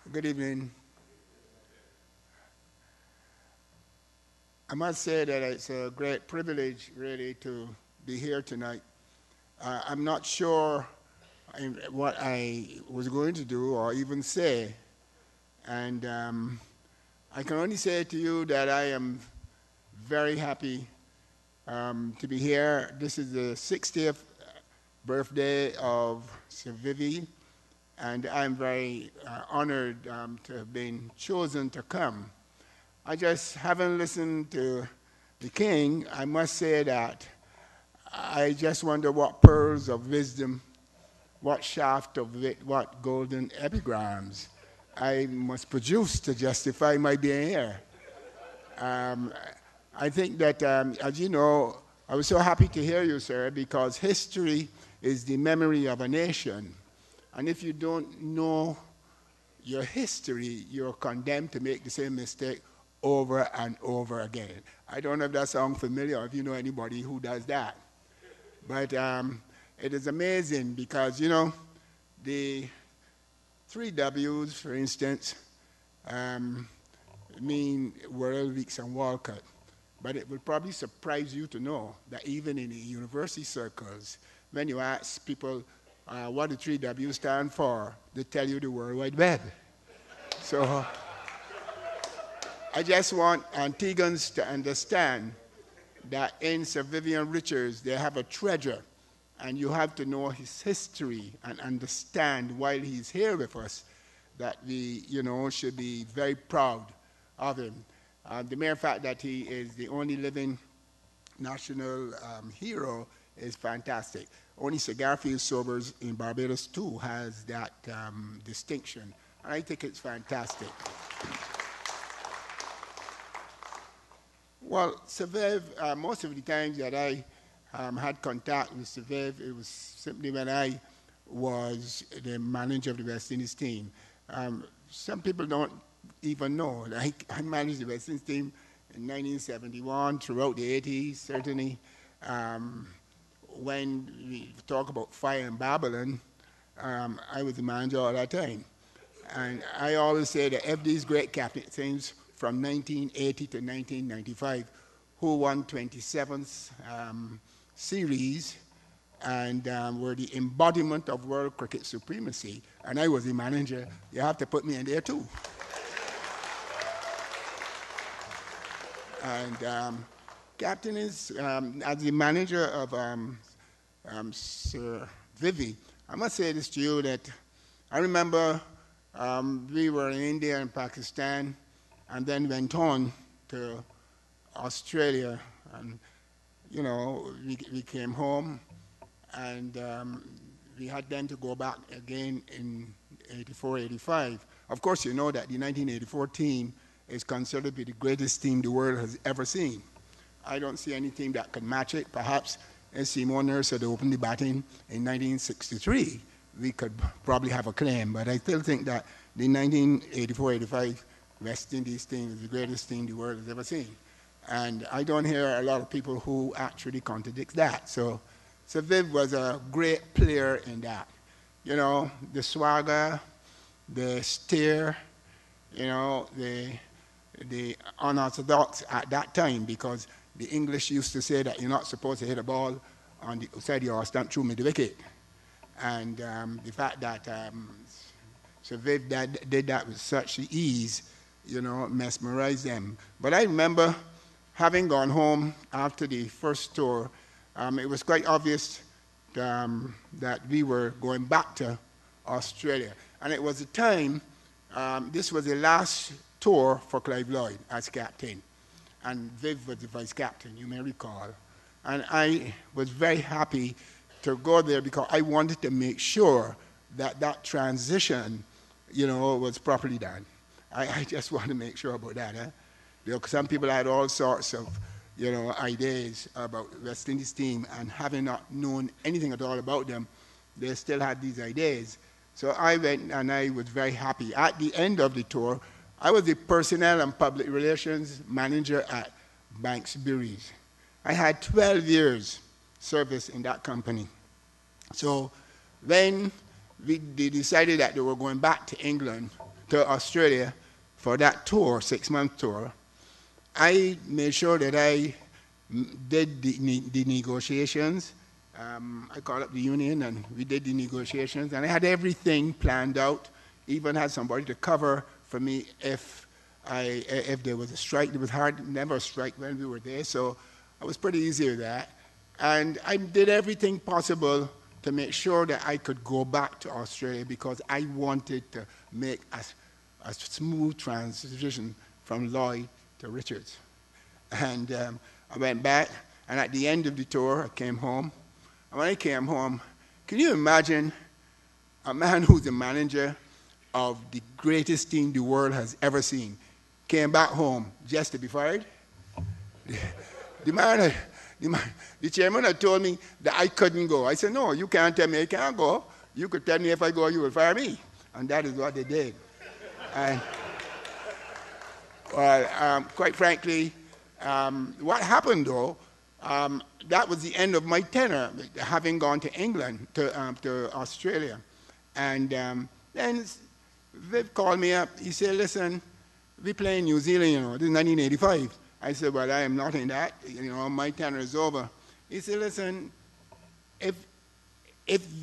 Good evening. I must say that it's a great privilege, really, to be here tonight. I'm not sure what I was going to do or even say, and I can only say to you that I am very happy to be here. This is the 60th birthday of Sir Vivi, and I'm very honored to have been chosen to come. I just haven't listened to the king. I must say that I just wonder what pearls of wisdom, what shaft of wit, what golden epigrams I must produce to justify my being here. Um, I think that, as you know, I was so happy to hear you, sir, because history is the memory of a nation. And if you don't know your history, you're condemned to make the same mistake over and over again. I don't know if that sounds familiar, or if you know anybody who does that. But it is amazing because, you know, the three W's, for instance, mean World Weeks and Walcott. But it will probably surprise you to know that even in the university circles, when you ask people what the three W's stand for, they tell you the World Wide Web. So I just want Antiguans to understand that in Sir Vivian Richards, they have a treasure, and you have to know his history and understand while he's here with us that we, you know, should be very proud of him. The mere fact that he is the only living national hero is fantastic. Only Sir Garfield Sobers in Barbados, too, has that distinction. And I think it's fantastic. Well, Sir Viv, most of the times that I had contact with Sir Viv, it was simply when I was the manager of the West Indies team. Some people don't even know that I managed the West Indies team in 1971, throughout the 80s, certainly. When we talk about fire in Babylon, I was the manager all that time. And I always say that if these great captains from 1980 to 1995, who won 27th series and were the embodiment of world cricket supremacy, and I was the manager, you have to put me in there too. And captain is, as the manager of Sir Vivi, I must say this to you that I remember we were in India and Pakistan, and then went on to Australia, and you know, we came home, and we had then to go back again in 84, 85. Of course, you know that the 1984 team is considered to be the greatest team the world has ever seen. I don't see any team that can match it. Perhaps as Simon Nurse had opened the batting in 1963, we could probably have a claim, but I still think that the 1984-85 West Indies team is the greatest team the world has ever seen. And I don't hear a lot of people who actually contradict that. So Viv was a great player in that. You know, the swagger, the stare, you know, the unorthodox at that time, because the English used to say that you're not supposed to hit a ball on the outside of your stump through mid-wicket. And the fact that Sir Viv did that with such ease, you know, mesmerized them. But I remember having gone home after the first tour, it was quite obvious that we were going back to Australia. And it was a time, this was the last tour for Clive Lloyd as captain. And Viv was the vice captain, you may recall. And I was very happy to go there because I wanted to make sure that that transition, you know, was properly done. I just want to make sure about that. Because some people had all sorts of, you know, ideas about West Indies team, and having not known anything at all about them, they still had these ideas. So I went, and I was very happy. At the end of the tour, I was the personnel and public relations manager at Banks Breweries. I had 12 years service in that company. So when they decided that they were going back to England to Australia for that tour, 6-month tour, I made sure that I did the negotiations. I called up the union and we did the negotiations, and I had everything planned out, even had somebody to cover for me if there was a strike. It was hard, never a strike when we were there, so I was pretty easy with that. And I did everything possible to make sure that I could go back to Australia because I wanted to make a smooth transition from Lloyd to Richards. And I went back, and at the end of the tour, I came home. And when I came home, can you imagine a man who's the manager of the greatest team the world has ever seen came back home just to be fired? The chairman had told me that I couldn't go. I said, no, you can't tell me I can't go. You could tell me if I go, you will fire me. And that is what they did. And, well, quite frankly, what happened, though, that was the end of my tenure, having gone to England, to Australia. And then Viv called me up. He said, listen, we play in New Zealand, you know, this is 1985. I said, well, I am not in that. You know, my tenure is over. He said, listen, if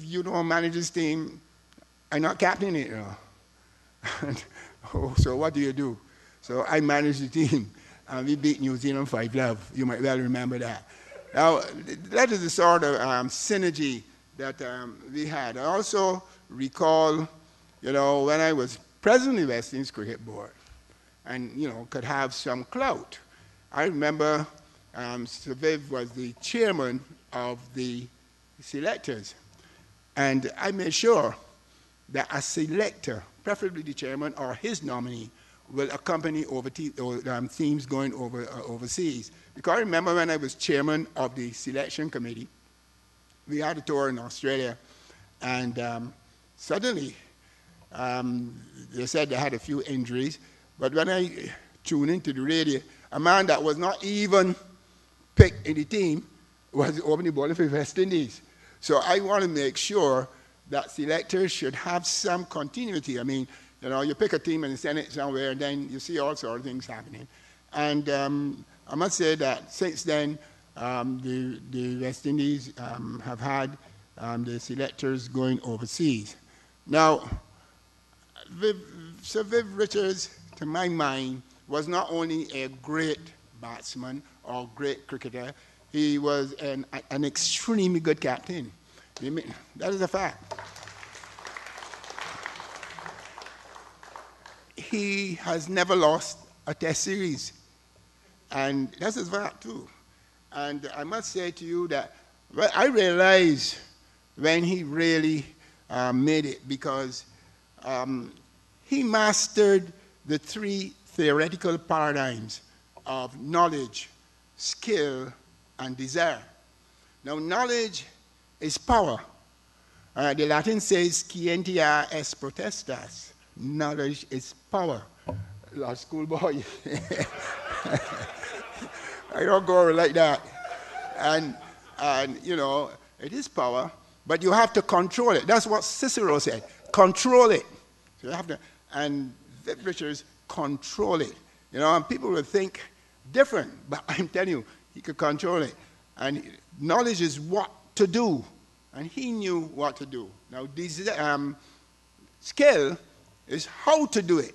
you don't manage this team, I'm not captaining it, you know. And, oh, so what do you do? So I managed the team, and we beat New Zealand 5-0. You might well remember that. Now, that is the sort of synergy that we had. I also recall, you know, when I was president of the West Indies Cricket Board, and, you know, could have some clout. I remember Sir Viv was the chairman of the selectors, and I made sure that a selector, preferably the chairman or his nominee, will accompany teams going overseas. Because I remember when I was chairman of the selection committee, we had a tour in Australia, and suddenly they said they had a few injuries, but when I tuned into the radio, a man that was not even picked in the team was the opening bowler for West Indies. So I want to make sure that selectors should have some continuity. I mean, you know, you pick a team and send it somewhere, and then you see all sorts of things happening. And I must say that since then, the West Indies have had the selectors going overseas. Now, Sir Viv Richards, to my mind, was not only a great batsman or great cricketer, he was an extremely good captain. That is a fact. He has never lost a test series, and that's a fact too. And I must say to you that I realized when he really made it, because he mastered the 3 theoretical paradigms of knowledge, skill, and desire. Now, knowledge is power. The Latin says, scientia est potestas. Knowledge is power. Last schoolboy. I don't go like that. And, you know, it is power, but you have to control it. That's what Cicero said. Control it. So you have to, and Viv Richards control it. You know, and people will think different, but I'm telling you, he could control it. And knowledge is what to do, and he knew what to do. Now, skill is how to do it,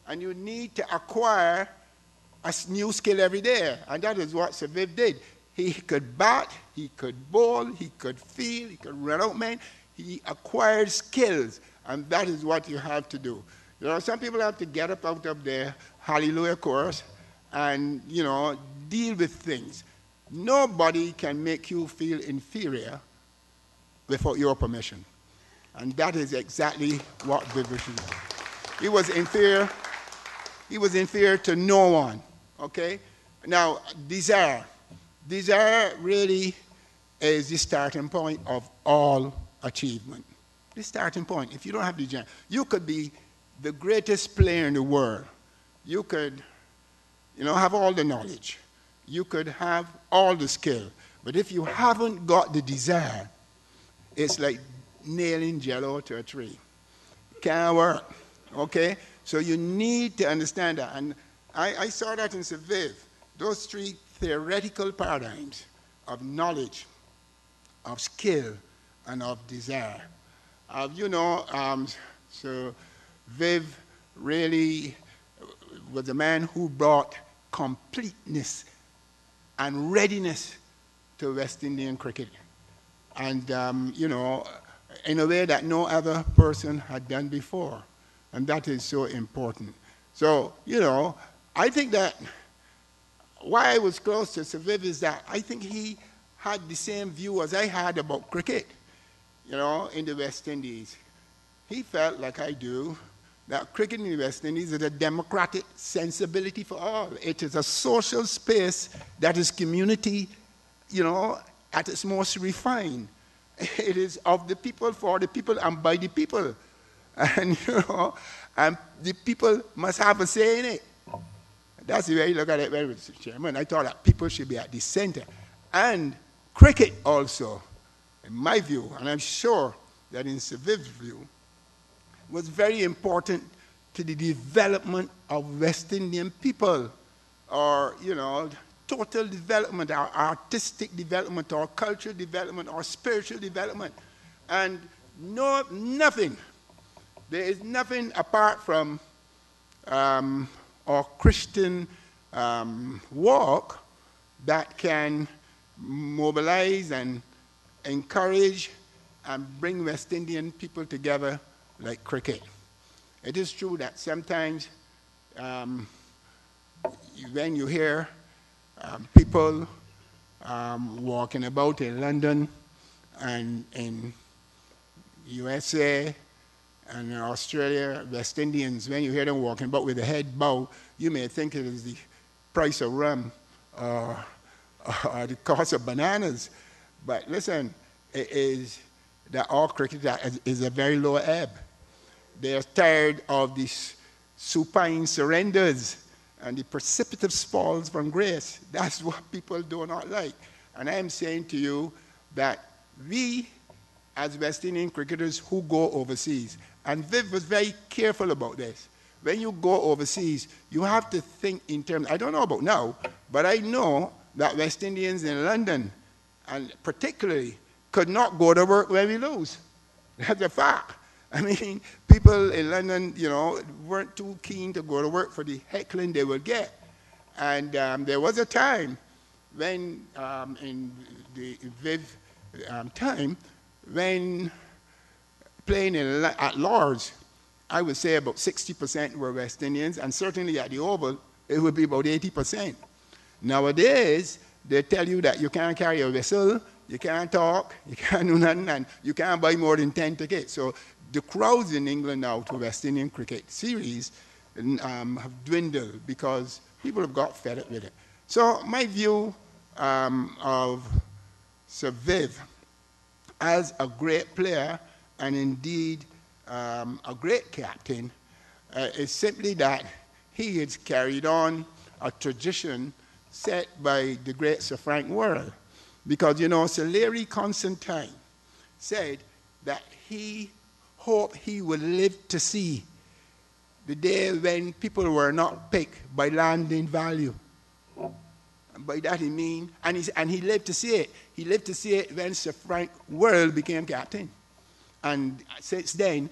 and you need to acquire a new skill every day, and that is what Sir Viv did. He could bat, he could bowl, he could field, he could run out men. He acquired skills, and that is what you have to do. You know, some people have to get up out of their hallelujah chorus and, you know, deal with things. Nobody can make you feel inferior without your permission. And that is exactly what Viv Richards did. He was inferior. He was inferior to no one, okay? Now, desire. Desire really is the starting point of all achievement. The starting point. If you don't have desire, you could be the greatest player in the world. You could, you know, have all the knowledge. You could have all the skill. But if you haven't got the desire, it's like nailing jello to a tree. Can't work, okay? So you need to understand that. And I saw that in Sir Viv. Those three theoretical paradigms of knowledge, of skill, and of desire. You know, so Viv really was a man who brought completeness and readiness to West Indian cricket. And, you know, in a way that no other person had done before. And that is so important. So, you know, I think that why I was close to Sir Viv is that I think he had the same view as I had about cricket, you know, in the West Indies. He felt, like I do, that cricket in the West Indies is a democratic sensibility for all. It is a social space that is community, you know, at its most refined. It is of the people, for the people, and by the people. And, you know, and the people must have a say in it. That's the way you look at it, Mr. Chairman. I thought that people should be at the center. And cricket also, in my view, and I'm sure that in Sir Viv's view, was very important to the development of West Indian people, or, you know, total development, our artistic development, our cultural development, our spiritual development. And nothing, there is nothing apart from our Christian walk that can mobilize and encourage and bring West Indian people together like cricket. It is true that sometimes when you hear people walking about in London and in USA and in Australia, West Indians, when you hear them walking about with a head bow, you may think it is the price of rum or the cost of bananas. But listen, it is that all cricket is a very low ebb. They are tired of these supine surrenders and the precipitous falls from grace. That's what people do not like. And I am saying to you that we, as West Indian cricketers who go overseas, and Viv was very careful about this, when you go overseas, you have to think in terms, I don't know about now, but I know that West Indians in London, and particularly, could not go to work when we lose. That's a fact. I mean, people in London, you know, weren't too keen to go to work for the heckling they would get. And there was a time when, in the Viv time, when playing at Lord's, I would say about 60% were West Indians, and certainly at the Oval, it would be about 80%. Nowadays, they tell you that you can't carry a whistle, you can't talk, you can't do nothing, and you can't buy more than 10 tickets. So the crowds in England now to West Indian cricket series have dwindled because people have got fed up with it. So my view of Sir Viv as a great player and indeed a great captain is simply that he has carried on a tradition set by the great Sir Frank Worrell. Because, you know, Sir Larry Constantine said that he hoped he would live to see the day when people were not picked by landing value. And by that he means, and he lived to see it. He lived to see it when Sir Frank Worrell became captain. And since then,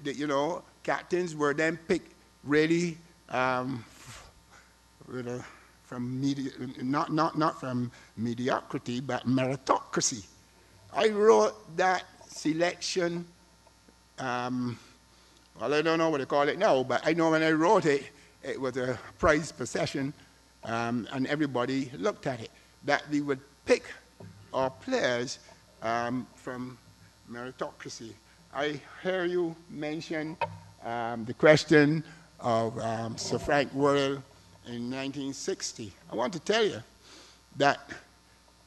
you know, captains were then picked really not from mediocrity, but meritocracy. I wrote that selection, well, I don't know what they call it now, but I know when I wrote it, it was a prized possession, and everybody looked at it, that we would pick our players from meritocracy. I hear you mention the question of Sir Frank Worrell in 1960. I want to tell you that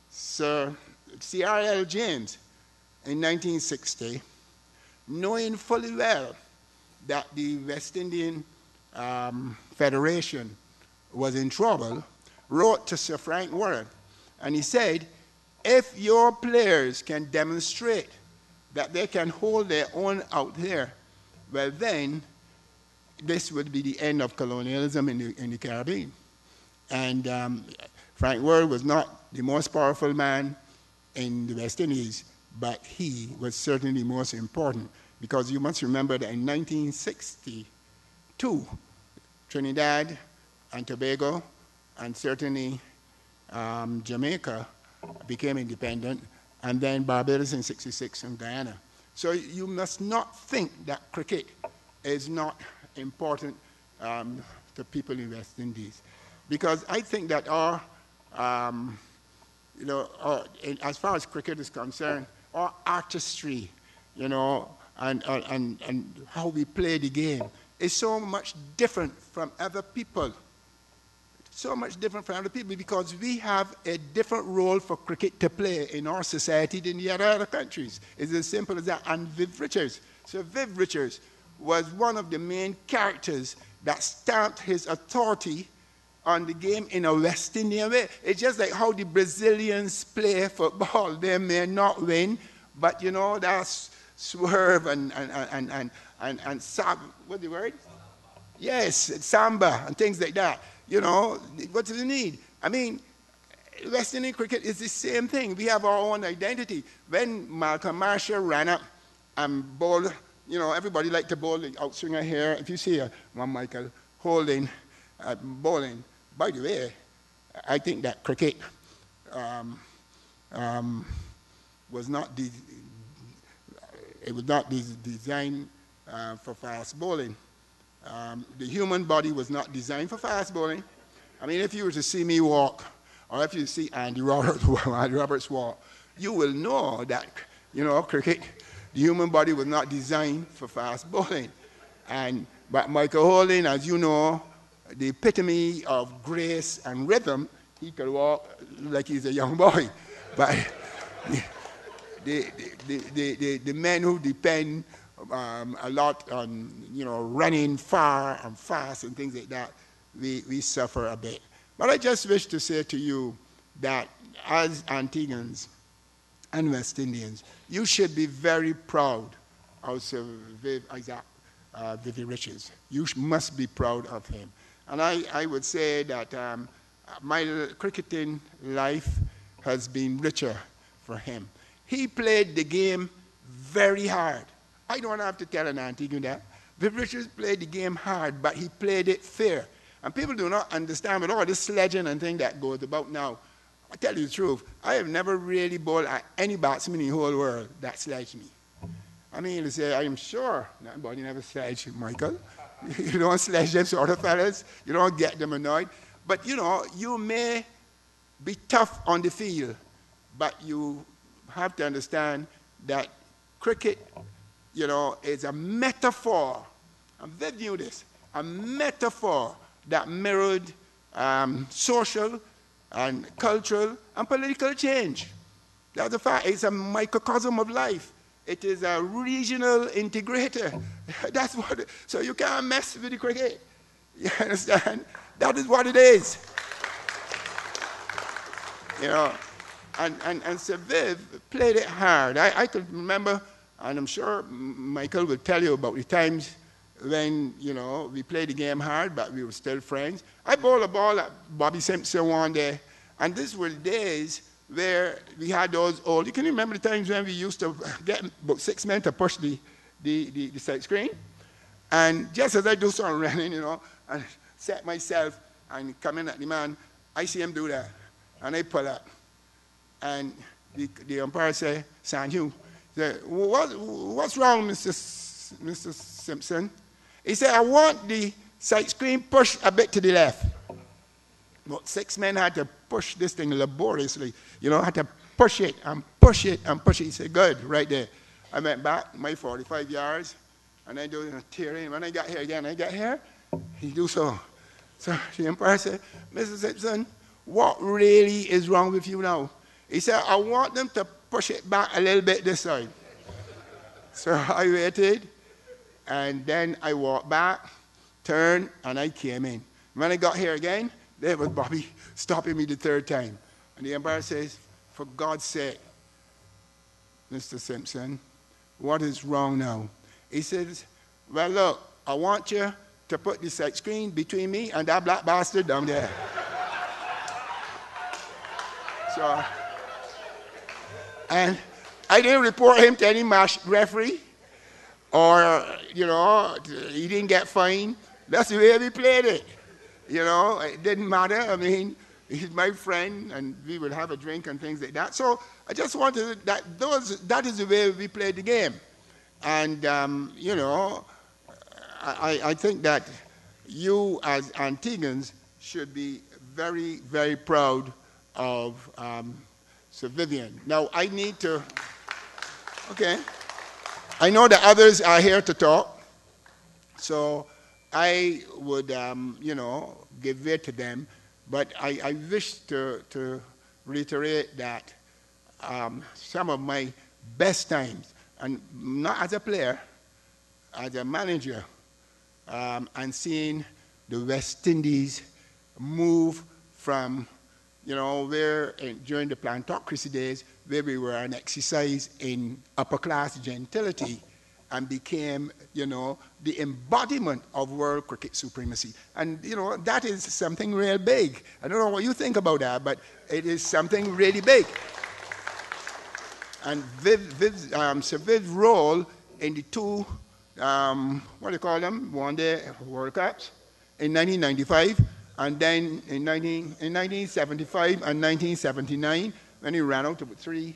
Sir C.R.L. James in 1960, knowing fully well that the West Indian Federation was in trouble, wrote to Sir Frank Worrell, and he said, if your players can demonstrate that they can hold their own out there, well then, this would be the end of colonialism in the Caribbean. And Frank Worrell was not the most powerful man in the West Indies, but he was certainly the most important, because you must remember that in 1962, Trinidad and Tobago and certainly Jamaica became independent, and then Barbados in '66 and Guyana. So you must not think that cricket is not important to people in West Indies, because I think that our, as far as cricket is concerned, our artistry, and how we play the game is so much different from other people. So much different from other people, because we have a different role for cricket to play in our society than the other countries. It's as simple as that. And Viv Richards, Sir Viv Richards was one of the main characters that stamped his authority on the game in a West Indian way. It's just like how the Brazilians play football. They may not win, but that's swerve and what's the word? Yes, samba and things like that. What do you need? I mean, West Indian cricket is the same thing. We have our own identity. When Malcolm Marshall ran up and bowled, everybody liked to bowl the outswinger here. If you see one Michael Holding bowling, by the way, I think that cricket was not designed for fast bowling. The human body was not designed for fast bowling. I mean, if you were to see me walk, or if you see Andy Roberts walk, you will know that, cricket, the human body was not designed for fast bowling. But Michael Holding, as you know, the epitome of grace and rhythm, he could walk like he's a young boy. But the men who depend a lot on, running far and fast and things like that, we suffer a bit. But I just wish to say to you that as Antiguans and West Indians, you should be very proud of Sir Vivian Richards. You must be proud of him. And I would say that my cricketing life has been richer for him. He played the game very hard. I don't have to tell an Antiguan that. Viv Richards played the game hard, but he played it fair. And people do not understand with all this sledging and thing that goes about now. I tell you the truth, I have never really bowled at any batsman in the whole world that sledged me. I mean, to say, I'm sure nobody never sledged Michael. You don't sledge them sort of fellas. You don't get them annoyed. But, you may be tough on the field, but you have to understand that cricket, is a metaphor. And Viv knew this. A metaphor that mirrored social and cultural and political change. That's a fact. It's a microcosm of life. It is a regional integrator. That's what. So you can't mess with the cricket. You understand? That is what it is. And Sir Viv played it hard. I could remember, and I'm sure Michael will tell you about the times when, we played the game hard, but we were still friends. I bowled a ball at Bobby Simpson one day, and these were days where we had those old, you can remember the times when we used to get about 6 men to push the side screen? And just as I do some running, and set myself and come in at the man, I see him do that, and I pull up. And the umpire say, Sanju, what's wrong, Mr. Simpson? He said, I want the side screen pushed a bit to the left. About 6 men had to push this thing laboriously. Had to push it and push it and push it. He said, good, right there. I went back my 45 yards, and I do a tearing. When I got here again, he do so. So the umpire said, Mr. Simpson, what really is wrong with you now? He said, I want them to push it back a little bit this side. So I waited, and then I walked back, turned, and I came in. When I got here again, there was Bobby stopping me the third time. And the umpire says, for God's sake, Mr. Simpson, what is wrong now? He says, well, look, I want you to put the set screen between me and that black bastard down there. So, and I didn't report him to any match referee, or, you know, he didn't get fined. That's the way we played it. You know, it didn't matter. I mean, he's my friend, and we would have a drink and things like that. So I just wanted that is the way we played the game. And, you know, I think that you as Antiguans should be very, very proud of Sir Vivian. Now, I need to, okay. I know that others are here to talk, so I would, you know, give way to them. But I wish to reiterate that some of my best times, and not as a player, as a manager, and seeing the West Indies move from, you know, where during the plantocracy days, where we were an exercise in upper class gentility, and became, you know, the embodiment of world cricket supremacy. And, you know, that is something real big. I don't know what you think about that, but it is something really big. And Sir Viv's role in the two, what do you call them, one-day World Cups in 1995, and then in 1975 and 1979, when he ran out with 3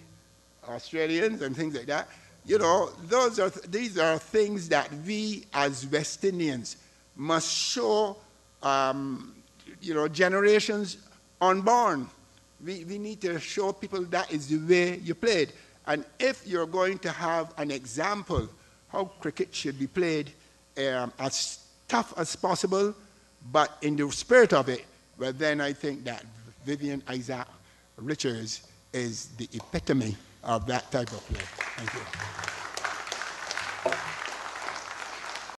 Australians and things like that. You know, these are things that we as West Indians must show, you know, generations unborn. We need to show people that is the way you played. And if you're going to have an example how cricket should be played as tough as possible, but in the spirit of it, well, then I think that Vivian Richards is the epitome of that type of play. Thank you.